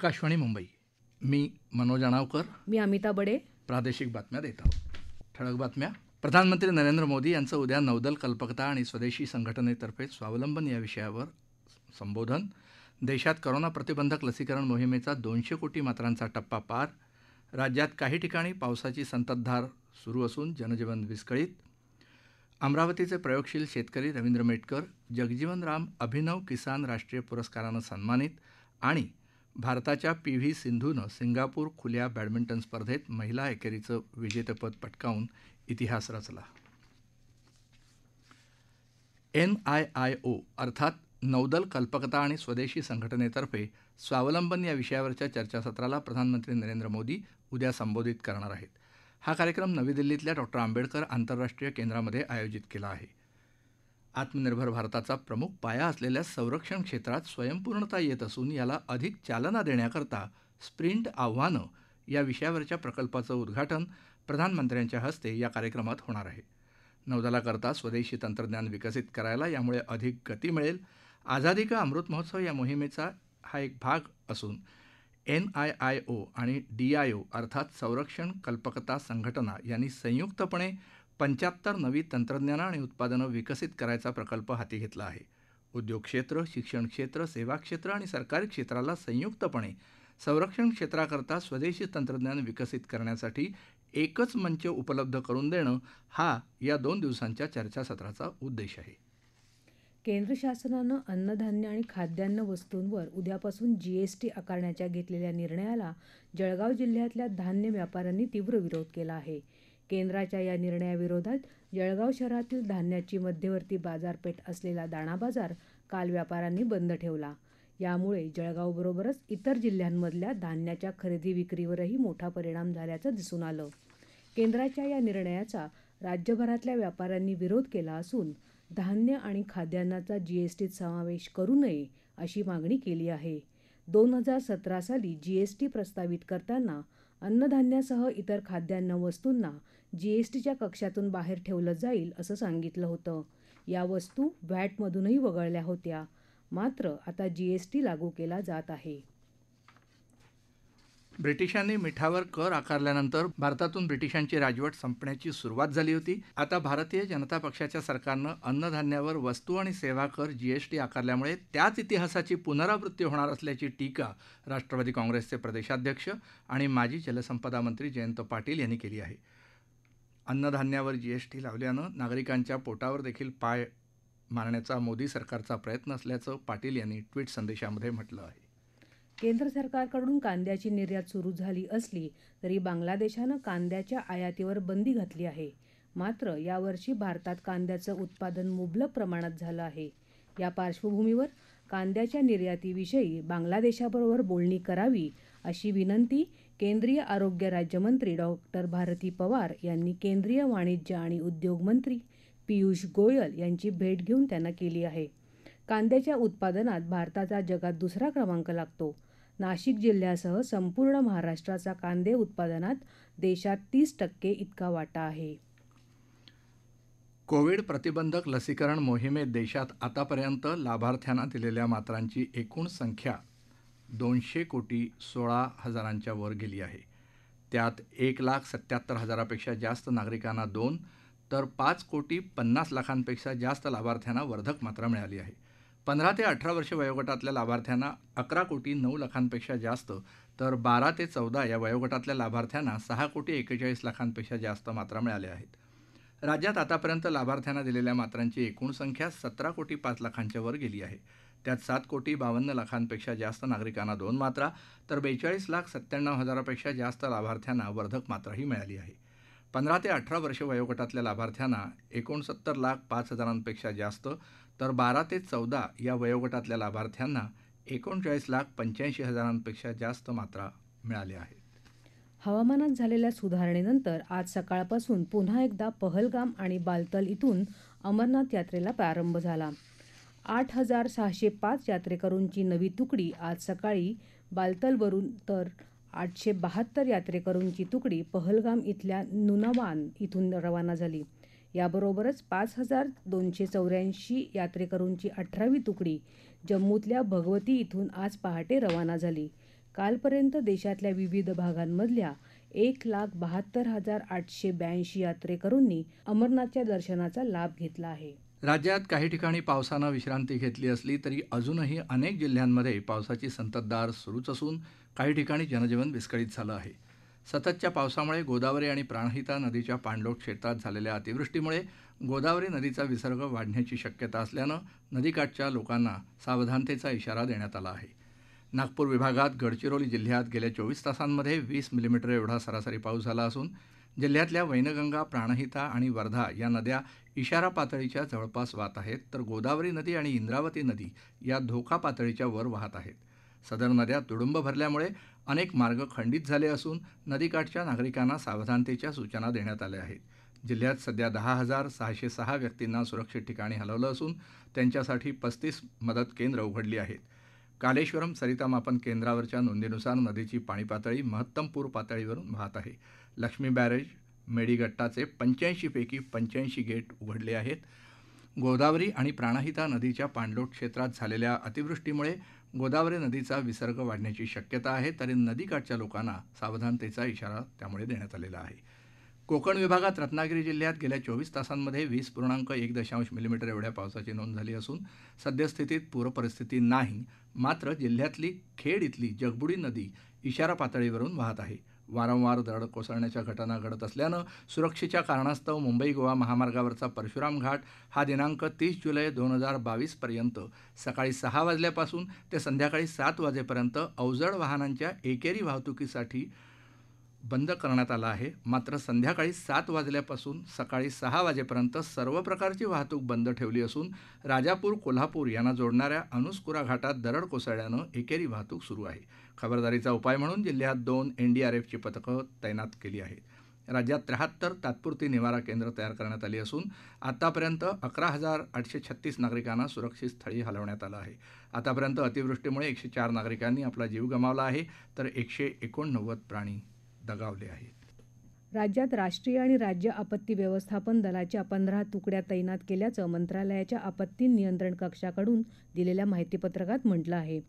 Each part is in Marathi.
आकाशवाणी मुंबई. मी मनोज अणावकर. मी अमिता बडे. प्रादेशिक बातम्या देत आहोत. ठळक बातम्या. प्रधानमंत्री नरेंद्र मोदी यांचं उद्या नौदल कल्पकता आणि स्वदेशी संघटनेतर्फे स्वावलंबन या विषयावर संबोधन. देशात कोरोना प्रतिबंधक लसीकरण मोहिमेचा 200 कोटी मात्रांचा टप्पा पार. राज्यात काही ठिकाणी पावसाची संततधार सुरू असून जनजीवन विस्कळीत. अमरावतीचे प्रयोगशील शेतकरी रवींद्र मेटकर जगजीवनराम अभिनव किसान राष्ट्रीय पुरस्कारानं सन्मानित. आणि भारताच्या PV सिंधूनं सिंगापूर खुल्या बॅडमिंटन स्पर्धेत महिला एकेरीचं विजेतेपद पटकावून इतिहास रचला. NIIO अर्थात नौदल कल्पकता आणि स्वदेशी संघटनेतर्फे स्वावलंबन या विषयावरच्या चर्चासत्राला प्रधानमंत्री नरेंद्र मोदी उद्या संबोधित करणार आहेत. हा कार्यक्रम नवी दिल्लीतल्या डॉ. आंबेडकर आंतरराष्ट्रीय केंद्रामध्ये आयोजित केला आहे. आत्मनिर्भर भारताचा प्रमुख पाया असलेल्या संरक्षण क्षेत्रात स्वयंपूर्णता येत असून याला अधिक चालना देण्याकरता स्प्रिंट आव्हानं या विषयावरच्या प्रकल्पाचं उद्घाटन प्रधानमंत्र्यांच्या हस्ते या कार्यक्रमात होणार आहे. नौदलाकरता स्वदेशी तंत्रज्ञान विकसित करायला यामुळे अधिक गती मिळेल. आझादी का अमृत महोत्सव या मोहिमेचा हा एक भाग असून NIIO आणि DIO अर्थात संरक्षण कल्पकता संघटना यांनी संयुक्तपणे 75 नवी तंत्रज्ञानं आणि उत्पादनं विकसित करायचा प्रकल्प हाती घेतला आहे. उद्योग क्षेत्र, शिक्षण क्षेत्र, सेवा क्षेत्र आणि सरकारी क्षेत्राला संयुक्तपणे संरक्षण क्षेत्राकरता स्वदेशी तंत्रज्ञान विकसित करण्यासाठी एकच मंच उपलब्ध करून देणं हा या 2 दिवसांच्या चर्चासत्राचा उद्देश आहे. केंद्र शासनानं अन्नधान्य आणि खाद्यान्न वस्तूंवर उद्यापासून GST आकारण्याच्या घेतलेल्या निर्णयाला जळगाव जिल्ह्यातल्या धान्य व्यापाऱ्यांनी तीव्र विरोध केला आहे. केंद्राच्या या निर्णयाविरोधात जळगाव शहरातील धान्याची मध्यवर्ती बाजारपेठ असलेला दाणा बाजार काल व्यापाऱ्यांनी बंद ठेवला. यामुळे जळगावबरोबरच इतर जिल्ह्यांमधल्या धान्याच्या खरेदी विक्रीवरही मोठा परिणाम झाल्याचं दिसून आलं. केंद्राच्या या निर्णयाचा राज्यभरातल्या व्यापाऱ्यांनी विरोध केला असून धान्य आणि खाद्यान्नाचा GSTत समावेश करू नये अशी मागणी केली आहे. 2017 साली GST प्रस्तावित करताना अन्नधान्यासह इतर खाद्यान्न वस्तूंना GSTच्या कक्षातून बाहेर ठेवलं जाईल असं सांगितलं होतं. या वस्तू व्हॅटमधूनही वगळल्या होत्या. मात्र आता GST लागू केला जात आहे. ब्रिटिशांनी मिठावर कर आकारल्यानंतर भारतातून ब्रिटिशांची राजवट संपण्याची सुरुवात झाली होती. आता भारतीय जनता पक्षाच्या सरकारनं अन्नधान्यावर वस्तू आणि सेवा कर GST आकारल्यामुळे त्याच इतिहासाची पुनरावृत्ती होणार असल्याची टीका राष्ट्रवादी काँग्रेसचे प्रदेशाध्यक्ष आणि माजी जलसंपदा मंत्री जयंत पाटील यांनी केली आहे. अन्नधान्यावर GST लावल्यानं नागरिकांच्या पोटावर देखील पाय मारण्याचा मोदी सरकारचा प्रयत्न असल्याचं पाटील यांनी ट्विट संदेशामध्ये म्हटलं आहे. केंद्र सरकारकडून कांद्याची निर्यात सुरू झाली असली तरी बांगलादेशानं कांद्याच्या आयातीवर बंदी घातली आहे. मात्र यावर्षी भारतात कांद्याचं उत्पादन मुबलक प्रमाणात झालं आहे. या पार्श्वभूमीवर कांद्याच्या निर्यातीविषयी बांगलादेशाबरोबर बोलणी करावी अशी विनंती केंद्रीय आरोग्य राज्यमंत्री डॉ. भारती पवार यांनी केंद्रीय वाणिज्य आणि उद्योग मंत्री पियुष गोयल यांची भेट घेऊन त्यांना केली आहे. कांद्याच्या उत्पादनात भारताचा जगात दुसरा क्रमांक लागतो. नाशिक जिल्ह्यासह संपूर्ण महाराष्ट्राचा कांदे उत्पादनात देशात 30% इतका वाटा आहे. कोविड प्रतिबंधक लसीकरण मोहिमेत देशात आतापर्यंत लाभार्थ्यांना दिलेल्या मात्रांची एकूण संख्या 200,16,00,000च्या वर गेली आहे. त्यात 1,77,000पेक्षा जास्त नागरिकांना 2 तर 5,50,00,000पेक्षा जास्त लाभार्थ्यांना वर्धक मात्रा मिळाली आहे. 15 ते 18 वर्ष वयोगटातल्या लाभार्थ्यांना 11,09,00,000पेक्षा जास्त तर 12 ते 14 या वयोगटातल्या लाभार्थ्यांना 6,41,40,00,000पेक्षा जास्त मात्रा मिळाल्या आहेत. राज्यात आतापर्यंत लाभार्थ्यांना दिलेल्या मात्रांची एकूण संख्या 17,05,00,000च्या वर गेली आहे. त्यात 7,52,00,000पेक्षा जास्त नागरिकांना 2 मात्रा तर 42,97,000पेक्षा जास्त लाभार्थ्यांना वर्धक मात्राही मिळाली आहे. 15 ते 18 वर्ष वयोगटातल्या लाभार्थ्यांना 69,05,000पेक्षा जास्त तर 12 ते 14 या वयोगटातल्या लाभार्थ्यांना 39,85,000पेक्षा जास्त मात्रा मिळाल्या आहेत. हवामानात झालेल्या सुधारणेनंतर आज सकाळपासून पुन्हा एकदा पहलगाम आणि बालतल इथून अमरनाथ यात्रेला प्रारंभ झाला. 8,605 यात्रेकरूंची नवी तुकडी आज सकाळी बालतलवरून तर 872 यात्रेकरूंची तुकडी पहलगाम इथल्या नुनावान इथून रवाना झाली. याबरोबरच 5,284 यात्रेकरूंची 18वी तुकडी जम्मूतल्या भगवती इथून आज पहाटे रवाना झाली. कालपर्यंत देशातल्या विविध भागांमधल्या 1,72,882 यात्रेकरूंनी अमरनाथच्या दर्शनाचा लाभ घेतला आहे. राज्यात काही ठिकाणी पावसानं विश्रांती घेतली असली तरी अजूनही अनेक जिल्ह्यांमध्ये पावसाची संततधार सुरूच असून काही ठिकाणी जनजीवन विस्कळीत झालं आहे. सततच्या पावसामुळे गोदावरी आणि प्राणहिता नदीच्या पाणलोट क्षेत्रात झालेल्या अतिवृष्टीमुळे गोदावरी नदीचा विसर्ग वाढण्याची शक्यता असल्यानं नदीकाठच्या लोकांना सावधानतेचा इशारा देण्यात आला आहे. नागपूर विभागात गडचिरोली जिल्ह्यात गेल्या 24 तासांमध्ये 20 मिलीमीटर एवढा सरासरी पाऊस झाला असून जिल्ह्यातल्या वैनगंगा, प्राणहिता आणि वर्धा या नद्या इशारा पातळीच्या जवळपास वाहत आहेत, तर गोदावरी नदी आणि इंद्रावती नदी या धोका पातळीच्या वर वाहत आहेत. सदर नद्या तुडुंब भरल्यामुळे अनेक मार्ग खंडित झाले असून नदीकाठच्या नागरिकांना सावधानतेच्या सूचना देण्यात आल्या आहेत. जिल्ह्यात सध्या 10,606 व्यक्तींना सुरक्षित ठिकाणी हलवलं असून त्यांच्यासाठी 35 मदत केंद्र उघडली आहेत. कालेश्वरम सरिता मापन केंद्रावरच्या नोंदीनुसार नदीची पाणी पातळी महत्तम पूर पातळीवरून वाहत आहे. लक्ष्मी बॅरेज मेडीगट्टाचे 85 पैकी 85 गेट उघडले आहेत. गोदावरी आणि प्राणहिता नदीच्या पाणलोट क्षेत्रात झालेल्या अतिवृष्टीमुळे गोदावरी नदीचा विसर्ग वाढण्याची शक्यता आहे, तरी नदीकाठच्या लोकांना सावधानतेचा इशारा त्यामुळे देण्यात आलेला आहे. कोकण विभागात रत्नागिरी जिल्ह्यात गेल्या 24 तासांमध्ये 20.1 मिलीमीटर एवढ्या पावसाची नोंद झाली असून सद्यस्थितीत पूरपरिस्थिती नाही. मात्र जिल्ह्यातली खेड इथली जगबुडी नदी इशारा पातळीवरून वाहत आहे. वारंवार दरड कोसळण्याच्या घटना घडत असल्यानं सुरक्षेच्या कारणास्तव मुंबई गोवा महामार्गावरचा परशुराम घाट हा दिनांक 30 जुलै 2022 पर्यंत सकाळी 6 वाजल्यापासून ते संध्याकाळी 7 वाजेपर्यंत अवजड वाहनांच्या एकेरी वाहतुकीसाठी बंद करण्यात आला आहे. मात्र संध्याकाळी 7 वाजल्यापासून सकाळी 6 वाजेपर्यंत सर्व प्रकारची वाहतूक बंद ठेवली असून राजापूर कोल्हापूर यांना जोडणाऱ्या अनुस्कुरा घाटात दरड कोसळल्यानं एकेरी वाहतूक सुरू आहे. खबरदारीचा उपाय म्हणून जिल्ह्यात 2 NDRFची पथकं तैनात केली आहेत. राज्यात 73 तात्पुरती निवारा केंद्र तयार करण्यात आली असून आतापर्यंत 11,836 नागरिकांना सुरक्षित स्थळी हलवण्यात आलं आहे. आतापर्यंत अतिवृष्टीमुळे 104 नागरिकांनी आपला जीव गमावला आहे, तर 189 प्राणी दगावले आहेत. राज्यात राष्ट्रीय आणि राज्य आपत्ती व्यवस्थापन दलाच्या 15 तुकड्या तैनात केल्याचं मंत्रालयाच्या आपत्ती नियंत्रण कक्षाकडून दिलेल्या माहितीपत्रकात म्हटलं आहे.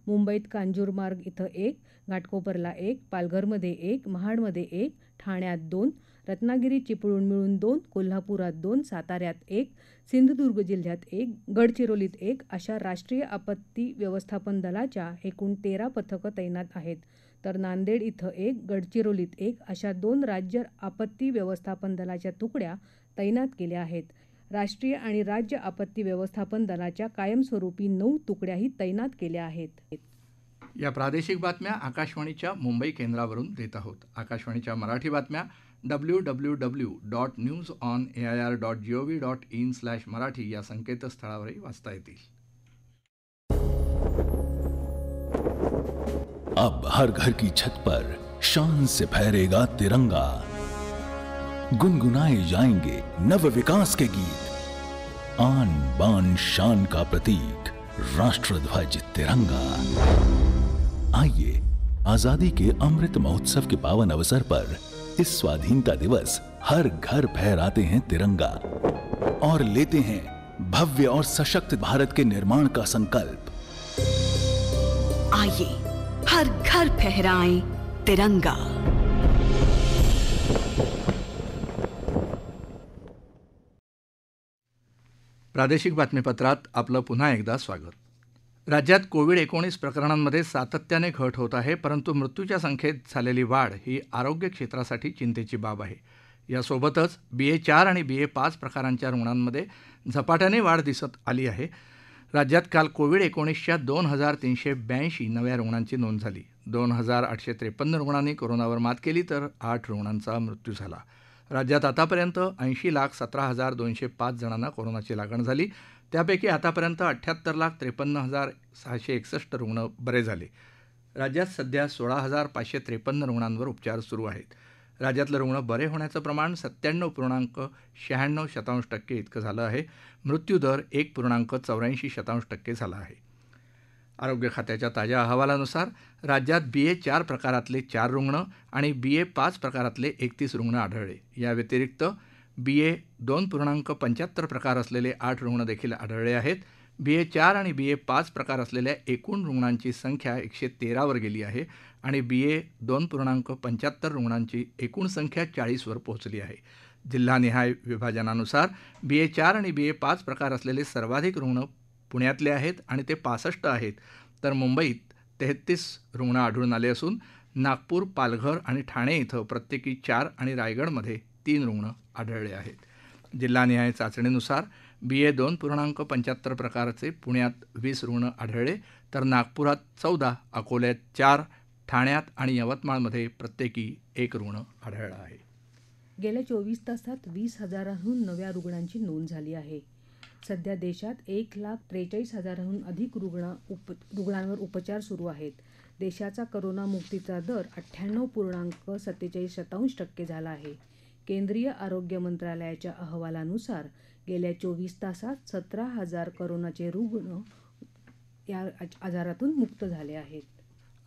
मुंबईत कांजूरमार्ग इथं 1, घाटकोपरला 1, पालघरमध्ये 1, महाडमध्ये 1, ठाण्यात 2, रत्नागिरी चिपळूण मिळून 2, कोल्हापुरात 2, साताऱ्यात 1, सिंधुदुर्ग जिल्ह्यात 1, गडचिरोलीत 1 अशा राष्ट्रीय आपत्ती व्यवस्थापन दलाच्या एकूण 13 पथकं तैनात आहेत. तर नांदेड इथं 1, गडचिरोलीत 1 अशा 2 राज्य आपत्ती व्यवस्थापन दलाच्या तुकड्या तैनात केल्या आहेत. राष्ट्रीय आणि राज्य आपत्ती व्यवस्थापन दलाच्या कायमस्वरूपी 9 तुकड्याही तैनात केल्या आहेत. या प्रादेशिक बातम्या आकाशवाणीच्या मुंबई केंद्रावरून देत आहोत. आकाशवाणीच्या मराठी बातम्या www.newsonair.gov.in/marathi या संकेतस्थळावरही वाचता येतील. अब हर घर की छत पर शान से फहरेगा तिरंगा, गुनगुनाए जाएंगे नव विकास के गीत, आन बान शान का प्रतीक राष्ट्रध्वज तिरंगा। आइए आजादी के अमृत महोत्सव के पावन अवसर पर इस स्वाधीनता दिवस हर घर फहराते हैं तिरंगा और लेते हैं भव्य और सशक्त भारत के निर्माण का संकल्प। आइए हर घर फहराएं तिरंगा। प्रादेशिक बातमीपत्रात आपलं पुन्हा एकदा स्वागत. राज्यात कोविड-19 प्रकरणांमध्ये सातत्याने घट होत आहे, परंतु मृत्यूच्या संख्येत झालेली वाढ ही आरोग्य क्षेत्रासाठी चिंतेची बाब आहे. यासोबतच BA4 आणि BA5 प्रकारांच्या रुग्णांमध्ये झपाट्याने वाढ दिसत आली आहे. राज्यात काल कोविड-19च्या 2,382 नव्या रुग्णांची नोंद झाली. 2,853 रुग्णांनी कोरोनावर मात केली, तर 8 रुग्णांचा मृत्यू झाला. राज्यात आतापर्यंत 80,17,205 जणांना कोरोनाची लागण झाली. त्यापैकी आतापर्यंत 78,53,661 रुग्ण बरे झाले. राज्यात सध्या 16,553 रुग्णांवर उपचार सुरू आहेत. राज्यातलं रुग्ण बरे होण्याचं प्रमाण 97.96% इतकं झालं आहे. मृत्यूदर 1.84% झाला आहे. आरोग्य खात्याच्या ताज्या अहवालानुसार राज्यात BA4 प्रकारातले 4 रुग्ण आणि BA5 प्रकारातले 31 रुग्ण आढळले. या व्यतिरिक्त BA2.75 प्रकार असलेले 8 रुग्ण देखील आढळले आहेत. BA4 आणि BA5 प्रकार असलेल्या एकूण रुग्णांची संख्या 113 वर गेली आहे आणि BA2.75 रुग्णांची एकूण संख्या 40 वर पोहोचली आहे. जिल्हानिहाय विभाजनानुसार BA4 आणि BA5 प्रकार असलेले सर्वाधिक रुग्ण पुण्यातले आहेत आणि ते 65 आहेत, तर मुंबईत 33 रुग्ण आढळून आले असून नागपूर, पालघर आणि ठाणे इथं प्रत्येकी 4 आणि रायगडमध्ये 3 रुग्ण आढळले आहेत. जिल्हानिहाय चाचणीनुसार BA2.75 प्रकारचे पुण्यात 20 रुग्ण आढळले, तर नागपुरात 14, अकोल्यात 4, ठाण्यात आणि यवतमाळमध्ये प्रत्येकी 1 रुग्ण आढळला आहे. गेल्या 24 तासात 20,000हून नव्या रुग्णांची नोंद झाली आहे. सध्या देशात 1,43,000हून अधिक रुग्णांवर उपचार सुरू आहेत. देशाचा करोनामुक्तीचा दर 98.47% झाला आहे. केंद्रीय आरोग्य मंत्रालयाच्या अहवालानुसार गेल्या 24 तासात 17,000 करोनाचे रुग्ण या आजारातून मुक्त झाले आहेत.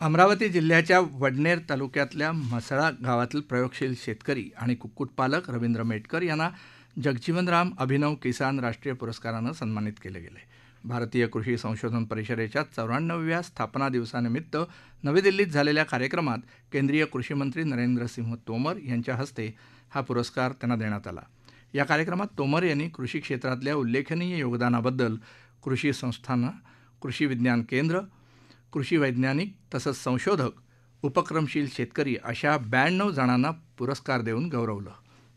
अमरावती जिल्ह्याच्या वडनेर तालुक्यातल्या म्हसळा गावातील प्रयोगशील शेतकरी आणि कुक्कुटपालक रवींद्र मेटकर यांना जगजीवनराम अभिनव किसान राष्ट्रीय पुरस्कारानं सन्मानित केले गेले. भारतीय कृषी संशोधन परिषदेच्या 94व्या स्थापना दिवसानिमित्त नवी दिल्लीत झालेल्या कार्यक्रमात केंद्रीय कृषीमंत्री नरेंद्रसिंह तोमर यांच्या हस्ते हा पुरस्कार त्यांना देण्यात आला. या कार्यक्रमात तोमर यांनी कृषी क्षेत्रातल्या उल्लेखनीय योगदानाबद्दल कृषी संस्थांना, कृषी विज्ञान केंद्र, कृषी वैज्ञानिक तसंच संशोधक, उपक्रमशील शेतकरी अशा 92 जणांना पुरस्कार देऊन गौरवलं.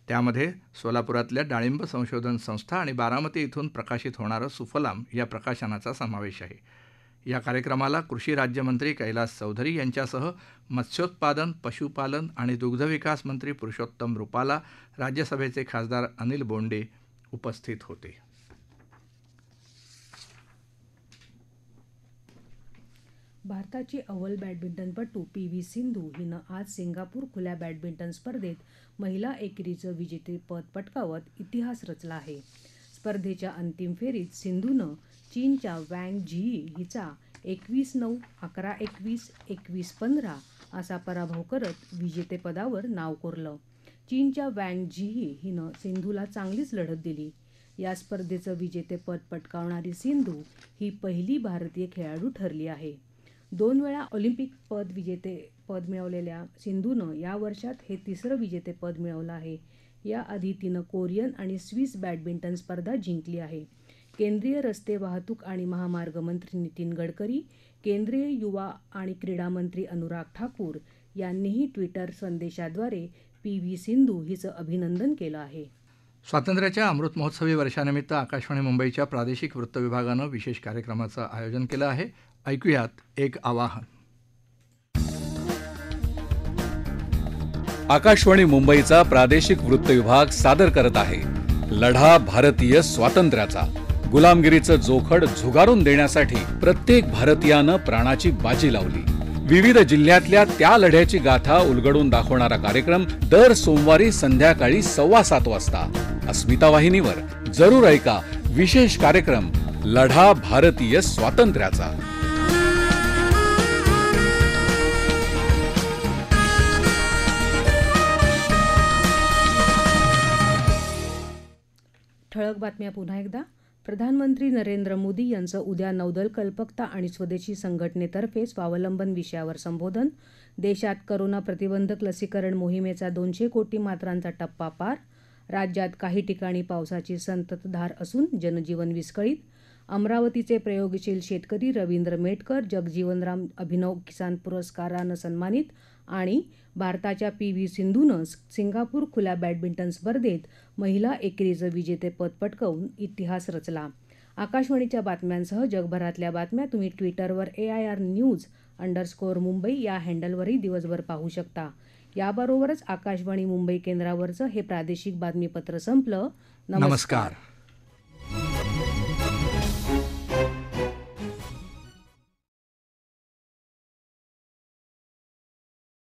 त्यामध्ये सोलापुरातल्या डाळिंब संशोधन संस्था आणि बारामती इथून प्रकाशित होणारं सुफलाम या प्रकाशनाचा समावेश आहे. या कार्यक्रमाला कृषी राज्यमंत्री कैलास चौधरी यांच्यासह मत्स्योत्पादन, पशुपालन आणि दुग्धविकास मंत्री पुरुषोत्तम रुपाला, राज्यसभेचे खासदार अनिल बोंडे उपस्थित होते. भारताची अव्वल बॅडमिंटनपटू PV सिंधू हिनं आज सिंगापूर खुल्या बॅडमिंटन स्पर्धेत महिला एकेरीचं विजेतेपद पटकावत इतिहास रचला आहे. स्पर्धेच्या अंतिम फेरीत सिंधूनं चीनच्या वँग झिई हिचा 21-9, 11-21, 21-15 असा पराभव करत विजेतेपदावर नाव कोरलं. चीनच्या वँग झिई हिनं सिंधूला चांगलीच लढत दिली. या स्पर्धेचं विजेतेपद पटकावणारी सिंधू ही पहिली भारतीय खेळाडू ठरली आहे. 2 वेळा ऑलिम्पिक विजेतेपद मिळवलेल्या सिंधूनं या वर्षात हे तिसरं विजेतेपद मिळवलं आहे. याआधी तिनं कोरियन आणि स्विस बॅडमिंटन स्पर्धा जिंकली आहे. केंद्रीय रस्ते वाहतूक आणि महामार्ग मंत्री नितीन गडकरी, केंद्रीय युवा आणि क्रीडा मंत्री अनुराग ठाकूर यांनीही ट्विटर संदेशाद्वारे PV सिंधू हिचं अभिनंदन केलं आहे. स्वातंत्र्याच्या अमृत महोत्सवी वर्षानिमित्त आकाशवाणी मुंबईच्या प्रादेशिक वृत्त विभागानं विशेष कार्यक्रमाचं आयोजन केलं आहे. ऐकूयात एक आवाहन. आकाशवाणी मुंबईचा प्रादेशिक वृत्त विभाग सादर करत आहे लढा भारतीय स्वातंत्र्याचा. गुलामगिरीचं जोखड झुगारून देण्यासाठी प्रत्येक भारतीयानं प्राणाची बाजी लावली. विविध जिल्ह्यातल्या त्या लढ्याची गाथा उलगडून दाखवणारा कार्यक्रम दर सोमवारी संध्याकाळी 7:15 वाजता अस्मिता वाहिनीवर जरूर ऐका. विशेष कार्यक्रम लढा भारतीय स्वातंत्र्याचा. ठळक बातम्या पुन्हा एकदा. प्रधानमंत्री नरेंद्र मोदी यांचं उद्या नौदल कल्पकता आणि स्वदेशी संघटनेतर्फे स्वावलंबन विषयावर संबोधन. देशात करोना प्रतिबंधक लसीकरण मोहिमेचा 200 कोटी मात्रांचा टप्पा पार. राज्यात काही ठिकाणी पावसाची संततधार असून जनजीवन विस्कळीत. अमरावतीचे प्रयोगशील शेतकरी रवींद्र मेटकर जगजीवनराम अभिनव किसान पुरस्कारानं सन्मानित. आणि भारताच्या PV सिंधूनं सिंगापूर खुल्या बॅडमिंटन स्पर्धेत महिला एकेरीचं विजेतेपद पटकावून इतिहास रचला. आकाशवाणीच्या बातम्यांसह जगभरातल्या बातम्या तुम्ही ट्विटरवर AIRnews_मुंबई या हँडलवरही दिवसभर पाहू शकता. याबरोबरच आकाशवाणी मुंबई केंद्रावरचं हे प्रादेशिक बातमीपत्र संपलं. नमस्कार.